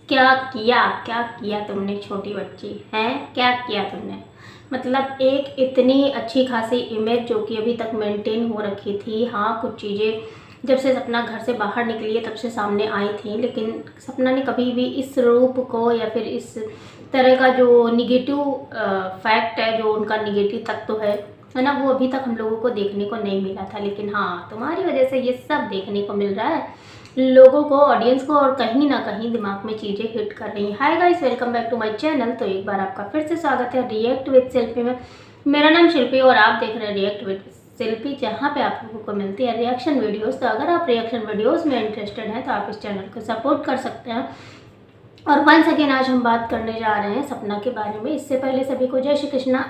क्या किया तुमने छोटी बच्ची हैं, क्या किया तुमने। मतलब एक इतनी अच्छी खासी इमेज जो कि अभी तक मेंटेन हो रखी थी। हाँ, कुछ चीज़ें जब से सपना घर से बाहर निकली है तब से सामने आई थी, लेकिन सपना ने कभी भी इस रूप को या फिर इस तरह का जो निगेटिव फैक्ट है, जो उनका निगेटिव तत्व है ना, वो अभी तक हम लोगों को देखने को नहीं मिला था। लेकिन हाँ, तुम्हारी वजह से ये सब देखने को मिल रहा है लोगों को, ऑडियंस को, और कहीं ना कहीं दिमाग में चीज़ें हिट कर रही हैं। Hi guys, welcome back to my channel. तो एक बार आपका फिर से स्वागत है रिएक्ट विद शिल्पी में। मेरा नाम शिल्पी और आप देख रहे हैं रिएक्ट विद शिल्पी, जहाँ पे आप लोगों को मिलती है रिएक्शन वीडियोस। तो अगर आप रिएक्शन वीडियोस में इंटरेस्टेड हैं तो आप इस चैनल को सपोर्ट कर सकते हैं। और वंस अगेन आज हम बात करने जा रहे हैं सपना के बारे में। इससे पहले सभी को जय श्री कृष्णा,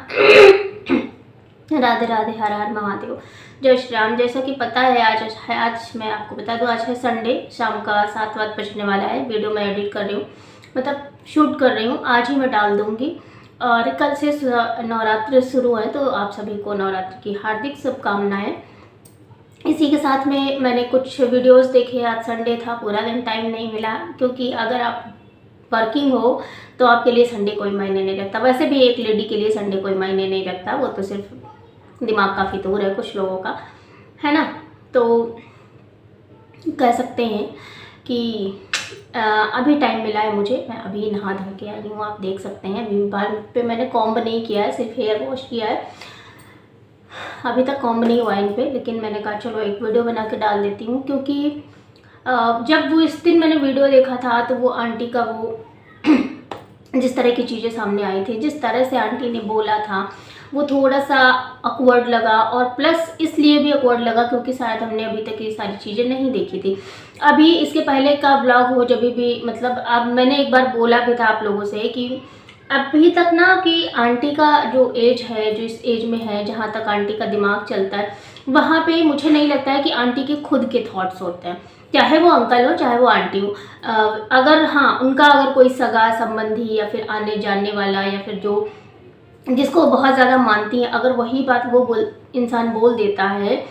राधे राधे, हर हर महादेव, जय श्री राम। जैसा कि पता है आज मैं आपको बता दूं, आज है संडे, शाम का 7 बजने वाला है। वीडियो मैं एडिट कर रही हूँ, मतलब शूट कर रही हूँ, आज ही मैं डाल दूँगी। और कल से नवरात्र शुरू है, तो आप सभी को नवरात्र की हार्दिक शुभकामनाएं। इसी के साथ में मैंने कुछ वीडियोस देखे। आज संडे था, पूरा दिन टाइम नहीं मिला, क्योंकि अगर आप वर्किंग हो तो आपके लिए संडे कोई मायने नहीं रखता। वैसे भी एक लेडी के लिए संडे कोई मायने नहीं रखता, वो तो सिर्फ दिमाग का फितूर है कुछ लोगों का, है ना। तो कह सकते हैं कि अभी टाइम मिला है मुझे, मैं अभी नहा धो के आई हूँ। आप देख सकते हैं अभी बाल पे मैंने कॉम्ब नहीं किया है, सिर्फ हेयर वॉश किया है। अभी तक कॉम्ब नहीं हुआ इन पे, लेकिन मैंने कहा चलो एक वीडियो बना के डाल देती हूँ। क्योंकि जब वो इस दिन मैंने वीडियो देखा था तो वो आंटी का वो जिस तरह की चीज़ें सामने आई थी, जिस तरह से आंटी ने बोला था, वो थोड़ा सा अकवर्ड लगा। और प्लस इसलिए भी अकवर्ड लगा क्योंकि शायद हमने अभी तक ये सारी चीज़ें नहीं देखी थी। अभी इसके पहले का ब्लॉग हो जब भी, मतलब अब मैंने एक बार बोला भी था आप लोगों से कि अभी तक ना कि आंटी का जो एज है, जो इस एज में है, जहाँ तक आंटी का दिमाग चलता है, वहाँ पे मुझे नहीं लगता है कि आंटी के खुद के थॉट्स होते हैं, चाहे वो अंकल हो चाहे वो आंटी हो। अगर हाँ, उनका अगर कोई सगा संबंधी या फिर आने जाने वाला या फिर जो जिसको बहुत ज़्यादा मानती है, अगर वही बात वो इंसान बोल देता है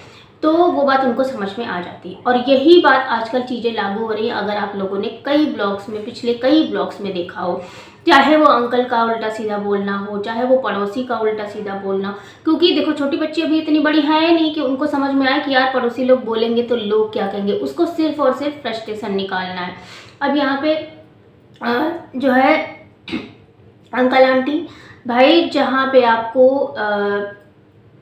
तो वो बात उनको समझ में आ जाती है। और यही बात आजकल चीज़ें लागू हो रही है। अगर आप लोगों ने कई ब्लॉग्स में, पिछले कई ब्लॉग्स में देखा हो, चाहे वो अंकल का उल्टा सीधा बोलना हो, चाहे वो पड़ोसी का उल्टा सीधा बोलना। क्योंकि देखो, छोटी बच्ची अभी इतनी बड़ी है नहीं कि उनको समझ में आए कि यार पड़ोसी लोग बोलेंगे तो लोग क्या कहेंगे। उसको सिर्फ और सिर्फ फ्रस्ट्रेशन निकालना है। अब यहाँ पे जो है अंकल आंटी भाई, जहाँ पे आपको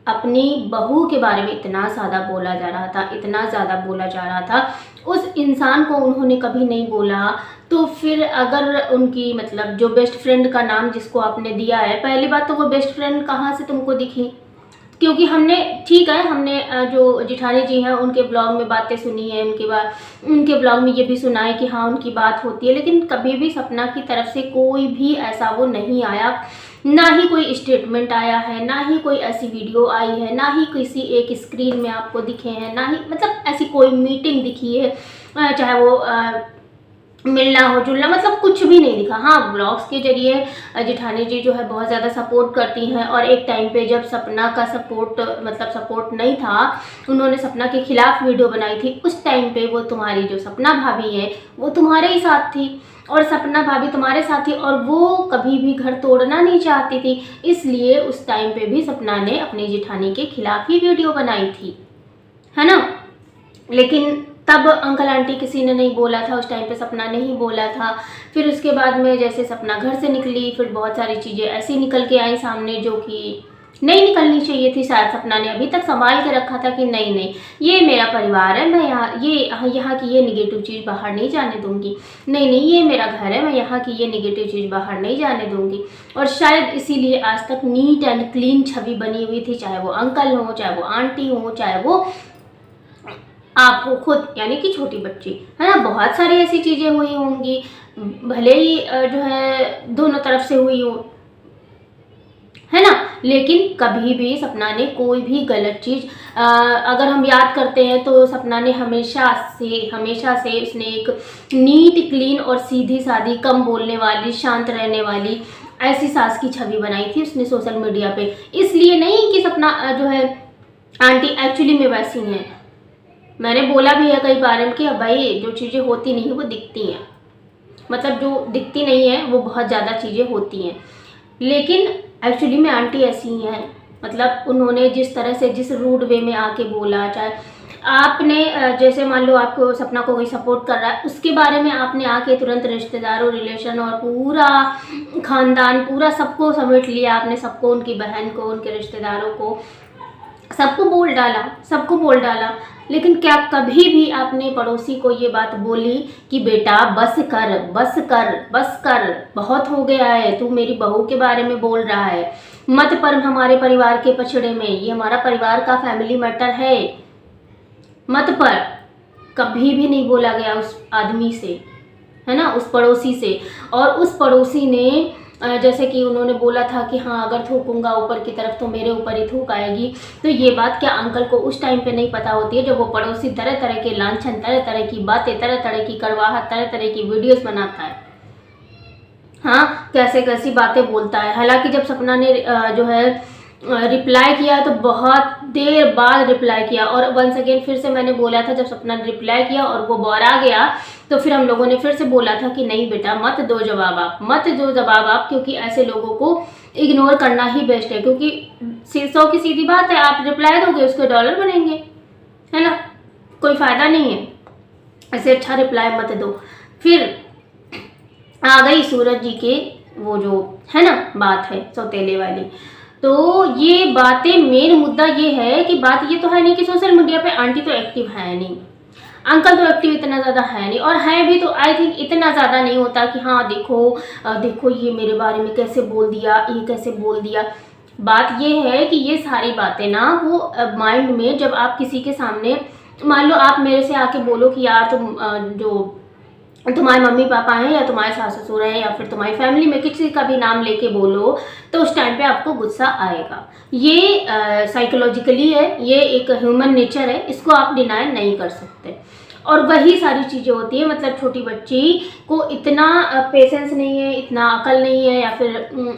अपनी बहू के बारे में इतना ज़्यादा बोला जा रहा था, इतना ज़्यादा बोला जा रहा था, उस इंसान को उन्होंने कभी नहीं बोला। तो फिर अगर उनकी, मतलब जो बेस्ट फ्रेंड का नाम जिसको आपने दिया है, पहली बात तो वो बेस्ट फ्रेंड कहाँ से तुमको दिखी। क्योंकि हमने, ठीक है, हमने जो जिठानी जी हैं उनके ब्लॉग में बातें सुनी है, उनके ब्लॉग में ये भी सुना है कि हाँ उनकी बात होती है, लेकिन कभी भी सपना की तरफ से कोई भी ऐसा वो नहीं आया, ना ही कोई स्टेटमेंट आया है, ना ही कोई ऐसी वीडियो आई है, ना ही किसी एक स्क्रीन में आपको दिखे हैं, ना ही मतलब ऐसी कोई मीटिंग दिखी है, चाहे वो मिलना हो जुलना, मतलब कुछ भी नहीं दिखा। हाँ, ब्लॉग्स के जरिए जिठानी जी जो है बहुत ज़्यादा सपोर्ट करती हैं। और एक टाइम पे जब सपना का सपोर्ट, मतलब सपोर्ट नहीं था, उन्होंने सपना के खिलाफ वीडियो बनाई थी, उस टाइम पे वो तुम्हारी जो सपना भाभी है वो तुम्हारे ही साथ थी, और सपना भाभी तुम्हारे साथ थी, और वो कभी भी घर तोड़ना नहीं चाहती थी। इसलिए उस टाइम पे भी सपना ने अपनी जिठानी के खिलाफ ही वीडियो बनाई थी, है ना। लेकिन तब अंकल आंटी किसी ने नहीं बोला था, उस टाइम पे सपना ने ही बोला था। फिर उसके बाद में जैसे सपना घर से निकली, फिर बहुत सारी चीज़ें ऐसी निकल के आई सामने जो कि नहीं निकलनी चाहिए थी। शायद सपना ने अभी तक संभाल के रखा था कि नहीं नहीं, ये मेरा परिवार है, मैं यहाँ की ये निगेटिव चीज़ बाहर नहीं जाने दूंगी, नहीं नहीं ये मेरा घर है, मैं यहाँ की ये निगेटिव चीज़ बाहर नहीं जाने दूंगी। और शायद इसीलिए आज तक नीट एंड क्लीन छवि बनी हुई थी, चाहे वो अंकल हो, चाहे वो आंटी हो, चाहे वो आप हो खुद, यानी कि छोटी बच्ची, है ना। बहुत सारी ऐसी चीज़ें हुई होंगी, भले ही जो है दोनों तरफ से हुई हो, है ना, लेकिन कभी भी सपना ने कोई भी गलत चीज़, अगर हम याद करते हैं तो सपना ने हमेशा से उसने एक नीट क्लीन और सीधी सादी, कम बोलने वाली, शांत रहने वाली ऐसी सास की छवि बनाई थी उसने सोशल मीडिया पे। इसलिए नहीं कि सपना जो है आंटी एक्चुअली में वैसी हैं। मैंने बोला भी है कई बार कि भाई जो चीज़ें होती नहीं वो दिखती हैं, मतलब जो दिखती नहीं है वो बहुत ज़्यादा चीज़ें होती हैं। लेकिन एक्चुअली में आंटी ऐसी ही हैं, मतलब उन्होंने जिस तरह से जिस रूड वे में आके बोला, चाहे आपने जैसे मान लो आपको सपना को कोई सपोर्ट कर रहा है, उसके बारे में आपने आके तुरंत रिश्तेदारों, रिलेशन और पूरा खानदान, पूरा सबको समेट लिया आपने, सबको, उनकी बहन को, उनके रिश्तेदारों को, सबको बोल डाला, सबको बोल डाला। लेकिन क्या कभी भी आपने पड़ोसी को ये बात बोली कि बेटा बस कर, बस कर, बस कर, बहुत हो गया है, तू मेरी बहू के बारे में बोल रहा है, मत पर हमारे परिवार के पछड़े में, ये हमारा परिवार का फैमिली मैटर है, मत पर। कभी भी नहीं बोला गया उस आदमी से, है ना, उस पड़ोसी से। और उस पड़ोसी ने जैसे कि उन्होंने बोला था कि हाँ अगर थूकूंगा ऊपर की तरफ तो मेरे ऊपर ही थूक आएगी। तो ये बात क्या अंकल को उस टाइम पे नहीं पता होती है जब वो पड़ोसी तरह तरह के लांछन, तरह तरह की बातें, तरह तरह की कड़वाहट, तरह तरह की वीडियोस बनाता है, हाँ कैसे कैसी बातें बोलता है। हालांकि जब सपना ने जो है रिप्लाई किया तो बहुत देर बाद रिप्लाई किया, और वंस अगेन फिर से मैंने बोला था, जब सपना ने रिप्लाई किया और वो बौरा गया तो फिर हम लोगों ने फिर से बोला था कि नहीं बेटा मत दो जवाब आप, मत दो जवाब आप, क्योंकि ऐसे लोगों को इग्नोर करना ही बेस्ट है। क्योंकि 100 की सीधी बात है, आप रिप्लाई दोगे उसके डॉलर बनेंगे, है ना, कोई फ़ायदा नहीं है, ऐसे अच्छा रिप्लाई मत दो। फिर आ गई सूरज जी के वो जो है ना बात है सौतेले वाली। तो ये बातें, मेन मुद्दा ये है कि बात ये तो है नहीं कि सोशल मीडिया पे आंटी तो एक्टिव है नहीं, अंकल तो एक्टिव इतना ज़्यादा है नहीं, और है भी तो आई थिंक इतना ज़्यादा नहीं होता कि हाँ देखो देखो ये मेरे बारे में कैसे बोल दिया, ये कैसे बोल दिया। बात ये है कि ये सारी बातें ना वो माइंड में, जब आप किसी के सामने, मान लो आप मेरे से आके बोलो कि यार तुम जो तुम्हारे मम्मी पापा हैं या तुम्हारे सास ससुर हैं या फिर तुम्हारी फैमिली में किसी का भी नाम लेके बोलो, तो उस टाइम पे आपको गुस्सा आएगा। ये साइकोलॉजिकली है, ये एक ह्यूमन नेचर है, इसको आप डिनाई नहीं कर सकते। और वही सारी चीज़ें होती है, मतलब छोटी बच्ची को इतना पेशेंस नहीं है, इतना अकल नहीं है, या फिर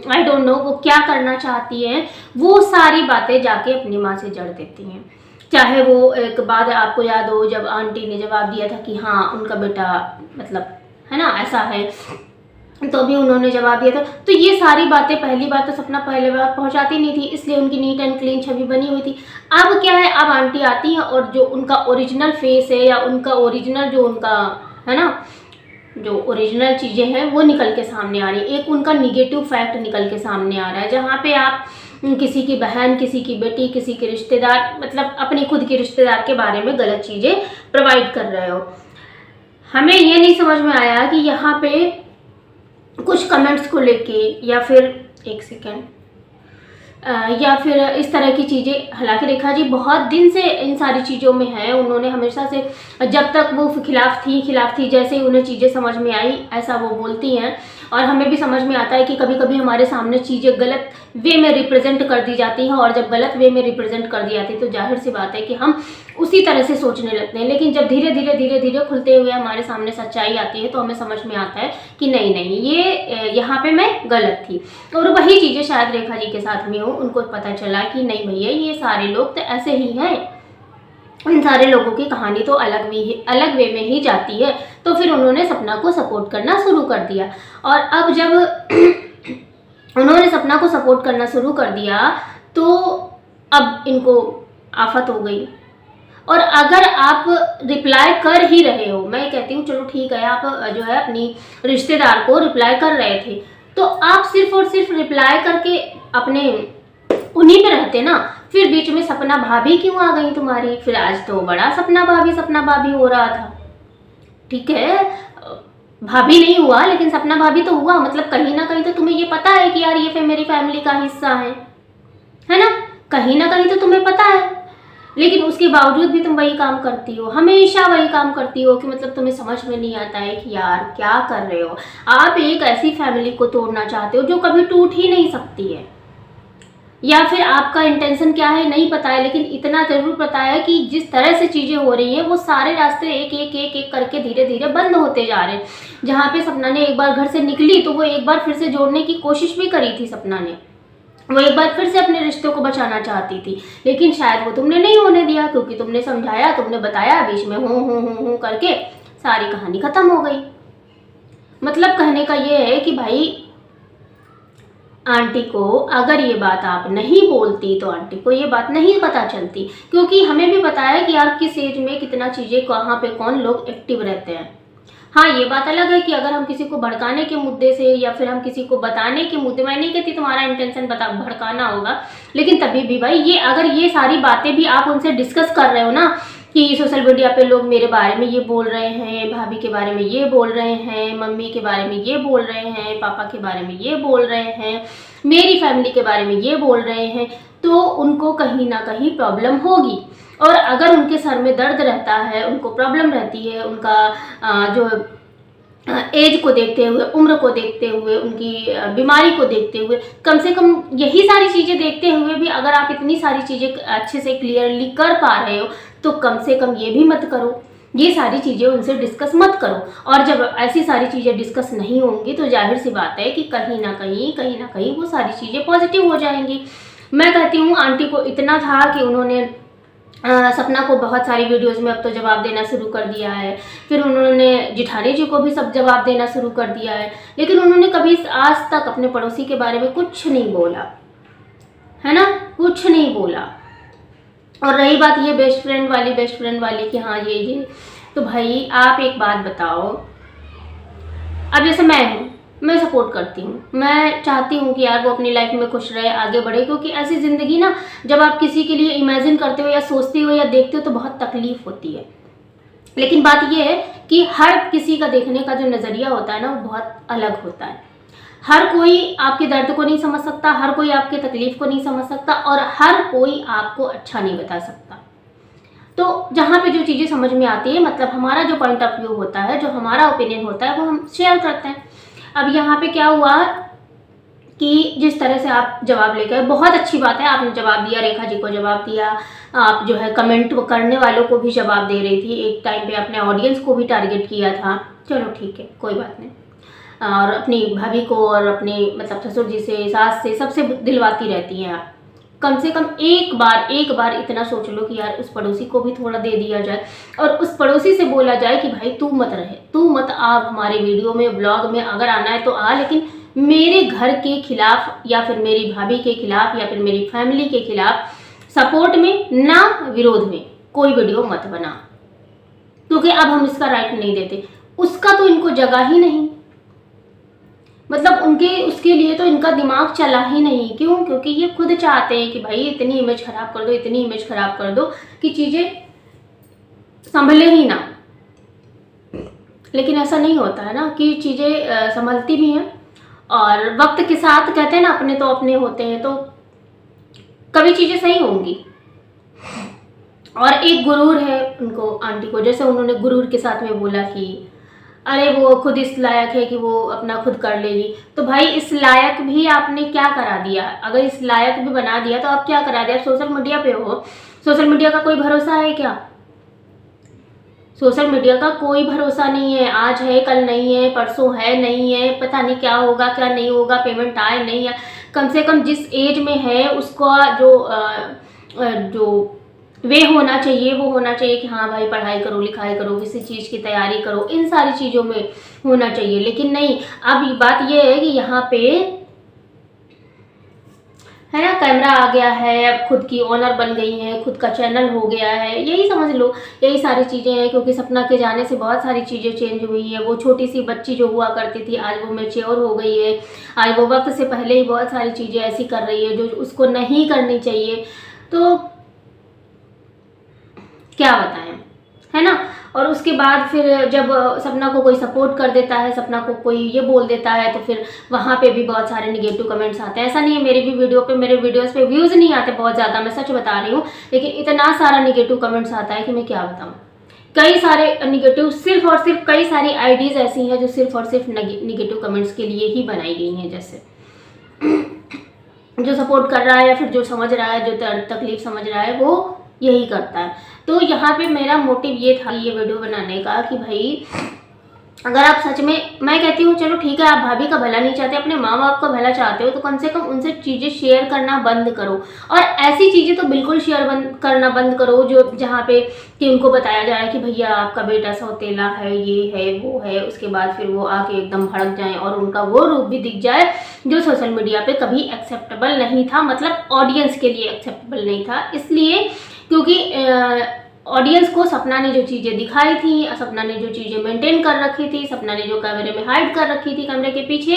आई डोंट नो वो क्या करना चाहती है, वो सारी बातें जाके अपनी माँ से जड़ देती हैं। चाहे वो एक बात आपको याद हो जब आंटी ने जवाब दिया था कि हाँ उनका बेटा मतलब है ना ऐसा है, तो भी उन्होंने जवाब दिया था। तो ये सारी बातें, पहली बात तो सपना पहले बार पहुंचाती नहीं थी, इसलिए उनकी नीट एंड क्लीन छवि बनी हुई थी। अब क्या है, अब आंटी आती हैं और जो उनका ओरिजिनल फेस है या उनका ओरिजिनल जो उनका है ना जो ओरिजिनल चीज़ें हैं वो निकल के सामने आ रही है। एक उनका निगेटिव फैक्ट निकल के सामने आ रहा है, जहाँ पे आप किसी की बहन, किसी की बेटी, किसी के रिश्तेदार, मतलब अपनी खुद के रिश्तेदार के बारे में गलत चीज़ें प्रोवाइड कर रहे हो। हमें ये नहीं समझ में आया कि यहाँ पे कुछ कमेंट्स को लेके या फिर एक सेकेंड या फिर इस तरह की चीज़ें, हालांकि रेखा जी बहुत दिन से इन सारी चीज़ों में है, उन्होंने हमेशा से, जब तक वो खिलाफ थी, जैसे ही उन्हें चीज़ें समझ में आई ऐसा वो बोलती हैं। और हमें भी समझ में आता है कि कभी कभी हमारे सामने चीज़ें गलत वे में रिप्रेजेंट कर दी जाती हैं, और जब गलत वे में रिप्रेजेंट कर दी जाती है तो जाहिर सी बात है कि हम उसी तरह से सोचने लगते हैं। लेकिन जब धीरे धीरे खुलते हुए हमारे सामने सच्चाई आती है तो हमें समझ में आता है कि नहीं नहीं ये यहाँ पे मैं गलत थी। और वही चीज़ें शायद रेखा जी के साथ में हो, उनको पता चला कि नहीं भैया ये सारे लोग तो ऐसे ही हैं, इन सारे लोगों की कहानी तो अलग वे में ही जाती है। तो फिर उन्होंने सपना को सपोर्ट करना शुरू कर दिया। और अब जब उन्होंने सपना को सपोर्ट करना शुरू कर दिया तो अब इनको आफत हो गई। और अगर आप रिप्लाई कर ही रहे हो, मैं कहती हूँ चलो ठीक है आप जो है अपनी रिश्तेदार को रिप्लाई कर रहे थे, तो आप सिर्फ और सिर्फ रिप्लाई करके अपने उन्हीं पे रहते ना। फिर बीच में सपना भाभी क्यों आ गई तुम्हारी? फिर आज तो बड़ा सपना भाभी हो रहा था। ठीक है भाभी नहीं हुआ लेकिन सपना भाभी तो हुआ, मतलब कहीं ना कहीं तो तुम्हें ये पता है कि यार ये मेरी फैमिली का हिस्सा है ना, कहीं ना कहीं तो तुम्हें पता है। लेकिन उसके बावजूद भी तुम वही काम करती हो, हमेशा वही काम करती हो कि मतलब तुम्हें समझ में नहीं आता है कि यार क्या कर रहे हो। आप एक ऐसी फैमिली को तोड़ना चाहते हो जो कभी टूट ही नहीं सकती है, या फिर आपका इंटेंशन क्या है नहीं पता है, लेकिन इतना जरूर पता है कि जिस तरह से चीज़ें हो रही हैं वो सारे रास्ते एक करके धीरे धीरे बंद होते जा रहे हैं। जहाँ पे सपना ने एक बार घर से निकली तो वो एक बार फिर से जोड़ने की कोशिश भी करी थी सपना ने, वो एक बार फिर से अपने रिश्तों को बचाना चाहती थी, लेकिन शायद वो तुमने नहीं होने दिया, क्योंकि तुमने समझाया, तुमने बताया, बीच में हूँ करके सारी कहानी खत्म हो गई। मतलब कहने का ये है कि भाई आंटी को अगर ये बात आप नहीं बोलती तो आंटी को ये बात नहीं पता चलती, क्योंकि हमें भी पता है कि यार किस एज में कितना चीज़ें कहाँ पे कौन लोग एक्टिव रहते हैं। हाँ, ये बात अलग है कि अगर हम किसी को भड़काने के मुद्दे से या फिर हम किसी को बताने के मुद्दे, मैं नहीं कहती तुम्हारा इंटेंशन भड़काना होगा, लेकिन तभी भी भाई ये अगर ये सारी बातें भी आप उनसे डिस्कस कर रहे हो ना कि सोशल मीडिया पे लोग मेरे बारे में ये बोल रहे हैं, भाभी के बारे में ये बोल रहे हैं, मम्मी के बारे में ये बोल रहे हैं, पापा के बारे में ये बोल रहे हैं, मेरी फैमिली के बारे में ये बोल रहे हैं, तो उनको कहीं ना कहीं प्रॉब्लम होगी। और अगर उनके सर में दर्द रहता है, उनको प्रॉब्लम रहती है, उनका जो एज को देखते हुए, उम्र को देखते हुए, उनकी बीमारी को देखते हुए, कम से कम यही सारी चीज़ें देखते हुए भी अगर आप इतनी सारी चीज़ें अच्छे से क्लियरली कर पा रहे हो तो कम से कम ये भी मत करो, ये सारी चीज़ें उनसे डिस्कस मत करो। और जब ऐसी सारी चीज़ें डिस्कस नहीं होंगी तो जाहिर सी बात है कि कहीं ना कहीं वो सारी चीज़ें पॉजिटिव हो जाएंगी। मैं कहती हूँ आंटी को इतना था कि उन्होंने सपना को बहुत सारी वीडियोस में अब तो जवाब देना शुरू कर दिया है, फिर उन्होंने जिठानी जी को भी सब जवाब देना शुरू कर दिया है, लेकिन उन्होंने कभी आज तक अपने पड़ोसी के बारे में कुछ नहीं बोला, है ना, कुछ नहीं बोला। और रही बात ये बेस्ट फ्रेंड वाली कि हाँ ये तो भाई आप एक बात बताओ, अब जैसे मैं सपोर्ट करती हूँ, मैं चाहती हूँ कि यार वो अपनी लाइफ में खुश रहे, आगे बढ़े, क्योंकि ऐसी ज़िंदगी ना जब आप किसी के लिए इमेजिन करते हो या सोचते हो या देखते हो तो बहुत तकलीफ होती है। लेकिन बात ये है कि हर किसी का देखने का जो नज़रिया होता है ना वो बहुत अलग होता है। हर कोई आपके दर्द को नहीं समझ सकता, हर कोई आपकी तकलीफ को नहीं समझ सकता, और हर कोई आपको अच्छा नहीं बता सकता। तो जहाँ पे जो चीज़ें समझ में आती है, मतलब हमारा जो पॉइंट ऑफ व्यू होता है, जो हमारा ओपिनियन होता है, वो हम शेयर करते हैं। अब यहाँ पे क्या हुआ कि जिस तरह से आप जवाब लेकर, बहुत अच्छी बात है आपने जवाब दिया, रेखा जी को जवाब दिया, आप जो है कमेंट करने वालों को भी जवाब दे रही थी, एक टाइम पे अपने ऑडियंस को भी टारगेट किया था, चलो ठीक है कोई बात नहीं। और अपनी भाभी को और अपने मतलब ससुर जी से, सास से, सबसे दिलवाती रहती हैं आप। कम से कम एक बार इतना सोच लो कि यार उस पड़ोसी को भी थोड़ा दे दिया जाए, और उस पड़ोसी से बोला जाए कि भाई तू मत आ हमारे वीडियो में, ब्लॉग में, अगर आना है तो आ, लेकिन मेरे घर के खिलाफ या फिर मेरी भाभी के खिलाफ या फिर मेरी फैमिली के खिलाफ सपोर्ट में ना विरोध में कोई वीडियो मत बना, क्योंकि अब हम इसका राइट नहीं देते। उसका तो इनको जगह ही नहीं, मतलब उसके लिए तो इनका दिमाग चला ही नहीं। क्यों? क्योंकि ये खुद चाहते हैं कि भाई इतनी इमेज खराब कर दो कि चीज़ें संभले ही ना। लेकिन ऐसा नहीं होता है ना कि चीज़ें संभलती भी हैं, और वक्त के साथ कहते हैं ना अपने तो अपने होते हैं, तो कभी चीज़ें सही होंगी। और एक गुरूर है उनको, आंटी को, जैसे उन्होंने गुरूर के साथ में बोला कि अरे वो खुद इस लायक है कि वो अपना खुद कर लेगी, तो भाई इस लायक भी आपने क्या करा दिया? अगर इस लायक भी बना दिया तो आप क्या करा दिया? आप सोशल मीडिया पे हो, सोशल मीडिया का कोई भरोसा है क्या? सोशल मीडिया का कोई भरोसा नहीं है, आज है कल नहीं है, परसों है नहीं है, पता नहीं क्या होगा क्या नहीं होगा, पेमेंट आए नहीं है। कम से कम जिस एज में है उसका जो वे होना चाहिए वो होना चाहिए कि हाँ भाई पढ़ाई करो, लिखाई करो, किसी चीज़ की तैयारी करो, इन सारी चीज़ों में होना चाहिए। लेकिन नहीं, अब बात यह है कि यहाँ पे है ना कैमरा आ गया है, अब खुद की ओनर बन गई है, खुद का चैनल हो गया है, यही समझ लो, यही सारी चीज़ें हैं। क्योंकि सपना के जाने से बहुत सारी चीज़ें चेंज हुई है। वो छोटी सी बच्ची जो हुआ करती थी आज वो मैच्योर हो गई है, आज वो वक्त से पहले ही बहुत सारी चीज़ें ऐसी कर रही है जो उसको नहीं करनी चाहिए। तो क्या बताएं, है ना। और उसके बाद फिर जब सपना को कोई सपोर्ट कर देता है, सपना को कोई ये बोल देता है, तो फिर वहाँ पे भी बहुत सारे निगेटिव कमेंट्स आते हैं। ऐसा नहीं है मेरे वीडियोस पे व्यूज़ नहीं आते बहुत ज़्यादा, मैं सच बता रही हूँ, लेकिन इतना सारा निगेटिव कमेंट्स आता है कि मैं क्या बताऊँ। कई सारे निगेटिव, सिर्फ और सिर्फ कई सारी आईडीज ऐसी हैं जो सिर्फ और सिर्फ निगेटिव कमेंट्स के लिए ही बनाई गई हैं। जैसे जो सपोर्ट कर रहा है या फिर जो समझ रहा है, जो तकलीफ समझ रहा है, वो यही करता है। तो यहाँ पे मेरा मोटिव ये था ये वीडियो बनाने का कि भाई अगर आप सच में, मैं कहती हूँ चलो ठीक है आप भाभी का भला नहीं चाहते, अपने माँ बाप का भला चाहते हो, तो कम से कम उनसे चीज़ें शेयर करना बंद करो। और ऐसी चीज़ें तो बिल्कुल शेयर करना बंद करो जो जहाँ पे कि उनको बताया जा रहा है कि भैया आपका बेटा सौतेला है, ये है वो है, उसके बाद फिर वो आके एकदम भड़क जाए और उनका वो रूप भी दिख जाए जो सोशल मीडिया पे कभी एक्सेप्टेबल नहीं था, मतलब ऑडियंस के लिए एक्सेप्टेबल नहीं था। इसलिए क्योंकि ऑडियंस को सपना ने जो चीज़ें दिखाई थी, सपना ने जो चीज़ें मेंटेन कर रखी थी, सपना ने जो कैमरे में हाइड कर रखी थी, कैमरे के पीछे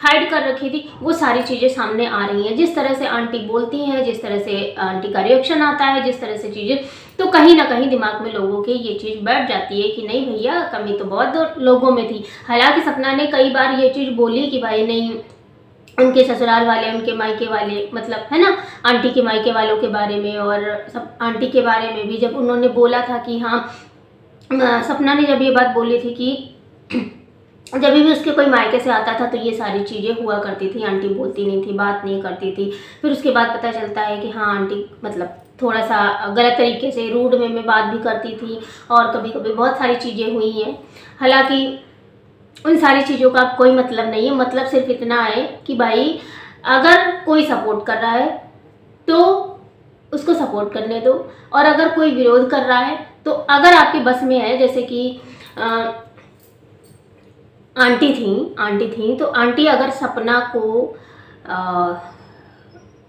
हाइड कर रखी थी, वो सारी चीज़ें सामने आ रही हैं। जिस तरह से आंटी बोलती हैं, जिस तरह से आंटी का रिएक्शन आता है, जिस तरह से चीज़ें, तो कहीं ना कहीं दिमाग में लोगों के ये चीज़ बैठ जाती है कि नहीं भैया कमी तो बहुत लोगों में थी। हालांकि सपना ने कई बार ये चीज़ बोली कि भाई नहीं, उनके ससुराल वाले, उनके मायके वाले, मतलब है ना, आंटी के मायके वालों के बारे में और सब आंटी के बारे में भी जब उन्होंने बोला था कि हाँ, सपना ने जब ये बात बोली थी कि जब भी उसके कोई मायके से आता था तो ये सारी चीज़ें हुआ करती थी, आंटी बोलती नहीं थी, बात नहीं करती थी। फिर उसके बाद पता चलता है कि हाँ आंटी मतलब थोड़ा सा गलत तरीके से रूड वे में बात भी करती थी और कभी कभी बहुत सारी चीज़ें हुई हैं। हालांकि उन सारी चीज़ों का कोई मतलब नहीं है, मतलब सिर्फ इतना है कि भाई अगर कोई सपोर्ट कर रहा है तो उसको सपोर्ट करने दो, और अगर कोई विरोध कर रहा है तो अगर आपके बस में है, जैसे कि आंटी थी तो आंटी अगर सपना को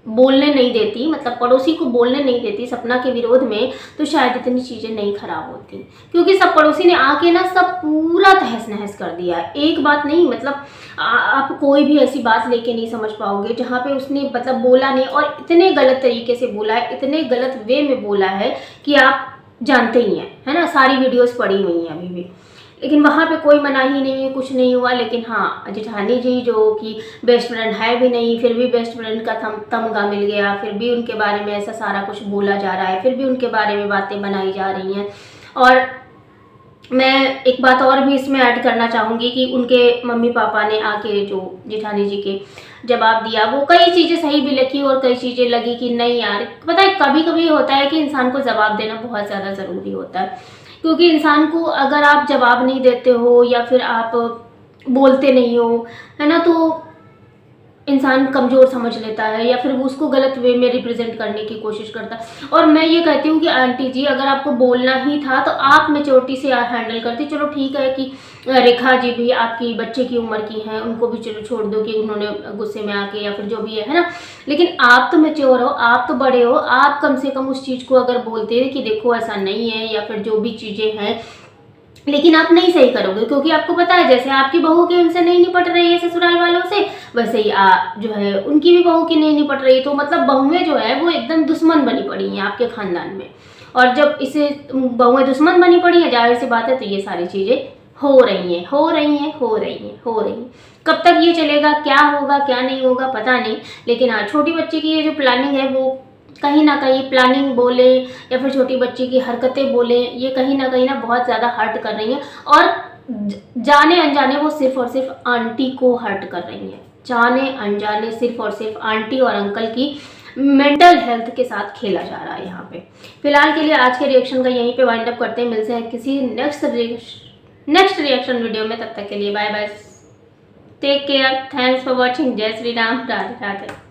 बोलने नहीं देती, मतलब पड़ोसी को बोलने नहीं देती सपना के विरोध में, तो शायद इतनी चीज़ें नहीं खराब होती। क्योंकि सब पड़ोसी ने आके ना सब पूरा तहस नहस कर दिया। एक बात नहीं, मतलब आप कोई भी ऐसी बात लेके नहीं समझ पाओगे जहाँ पे उसने मतलब बोला नहीं, और इतने गलत तरीके से बोला है, इतने गलत वे में बोला है कि आप जानते ही हैं, है ना, सारी वीडियोस पड़ी हुई हैं अभी भी। लेकिन वहाँ पे कोई मनाही नहीं है, कुछ नहीं हुआ। लेकिन हाँ, जेठानी जी जो कि बेस्ट फ्रेंड है भी नहीं, फिर भी बेस्ट फ्रेंड का तमगा मिल गया, फिर भी उनके बारे में ऐसा सारा कुछ बोला जा रहा है, फिर भी उनके बारे में बातें बनाई जा रही हैं। और मैं एक बात और भी इसमें ऐड करना चाहूँगी कि उनके मम्मी पापा ने आके जो जेठानी जी के जवाब दिया, वो कई चीज़ें सही भी लगी और कई चीज़ें लगी कि नहीं यार, पता है कभी कभी होता है कि इंसान को जवाब देना बहुत ज़्यादा ज़रूरी होता है। क्योंकि इंसान को अगर आप जवाब नहीं देते हो या फिर आप बोलते नहीं हो, है ना, तो इंसान कमज़ोर समझ लेता है या फिर वो उसको गलत वे में रिप्रेजेंट करने की कोशिश करता है। और मैं ये कहती हूँ कि आंटी जी अगर आपको बोलना ही था तो आप मैच्योरिटी से हैंडल करती। चलो ठीक है कि रेखा जी भी आपकी बच्चे की उम्र की हैं, उनको भी चलो छोड़ दो कि उन्होंने गुस्से में आके या फिर जो भी है ना, लेकिन आप तो मैच्योर हो, आप तो बड़े हो, आप कम से कम उस चीज़ को अगर बोलते कि देखो ऐसा नहीं है या फिर जो भी चीज़ें हैं, लेकिन आप नहीं सही करोगे क्योंकि आपको पता है जैसे आपकी बहू की उनसे नहीं निपट रही है ससुराल वालों से, वैसे ही जो है उनकी भी बहू की नहीं निपट रही। तो मतलब बहुएं जो है वो एकदम दुश्मन बनी पड़ी हैं आपके खानदान में, और जब इसे बहुएं दुश्मन बनी पड़ी हैं, जाहिर सी बात है तो ये सारी चीज़ें हो रही हैं, हो रही हैं, हो रही हैं, हो रही हैं। कब तक ये चलेगा, क्या होगा क्या नहीं होगा पता नहीं। लेकिन हाँ, छोटी बच्ची की ये जो प्लानिंग है वो कहीं ना कहीं, प्लानिंग बोले या फिर छोटी बच्ची की हरकतें बोले, ये कहीं ना बहुत ज़्यादा हर्ट कर रही हैं। और जाने अनजाने वो सिर्फ और सिर्फ आंटी को हर्ट कर रही हैं, जाने अनजाने सिर्फ और सिर्फ आंटी और अंकल की मेंटल हेल्थ के साथ खेला जा रहा है यहाँ पे। फिलहाल के लिए आज के रिएक्शन का यहीं पे वाइंड अप करते हैं, मिलते हैं किसी नेक्स्ट रिएक्शन वीडियो में। तब तक के लिए bye bye, take care, thanks for watching, जय श्री राम, राधे राधे।